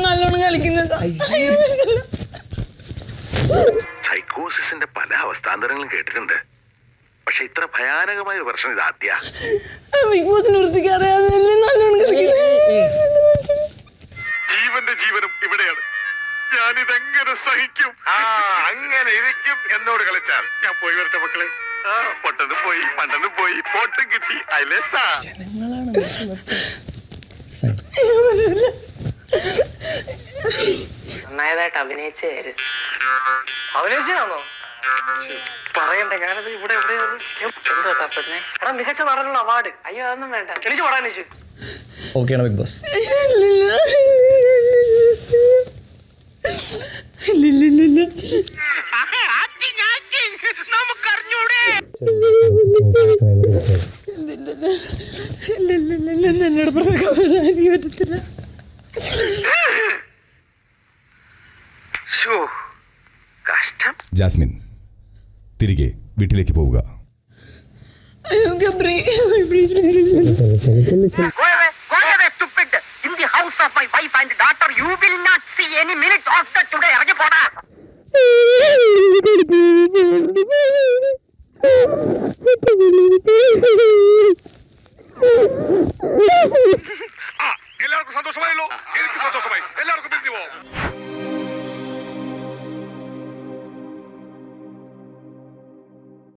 നല്ലോണം കളിക്കുന്നത്. സൈക്കോസിന്റെ പല അവസ്ഥാന്തരങ്ങളും കേട്ടിട്ടുണ്ട്. പക്ഷെ ഇത്ര ഭയാനകമായ ഒരു പ്രശ്നം ഇത് ആദ്യ. ജീവന്റെ ജീവനും ഇവിടെയാണ്. ഞാനിതെങ്ങനെ സഹിക്കും? അങ്ങനെ ഇരിക്കും. എന്നോട് കളിച്ചാൽ ഞാൻ പോയി വരട്ടെ മക്കളെ. പൊട്ടനും പോയി, പണ്ടനും പോയി, പോട്ടും കിട്ടി. നന്നായതായിട്ട് അഭിനയിച്ചാണോ പറയണ്ട? ഞാനത് ഇവിടെ എന്തോ തപ്പുന്നേ. എടാ മികച്ച നടനുള്ള അവാർഡ്. അയ്യോ അതൊന്നും വേണ്ട. എണീച്ച് പടാ എണീച്ച്. ഓക്കെയാണ് ബിഗ് ബോസ്. പറ്റത്തില്ല. ജാസ്മിൻ, തിരികെ വീട്ടിലേക്ക് പോവുക. എല്ലാവർക്കും സന്തോഷമായല്ലോ. എനിക്ക് സന്തോഷമായി. എല്ലാവർക്കും പിരിഞ്ഞു പോവാം.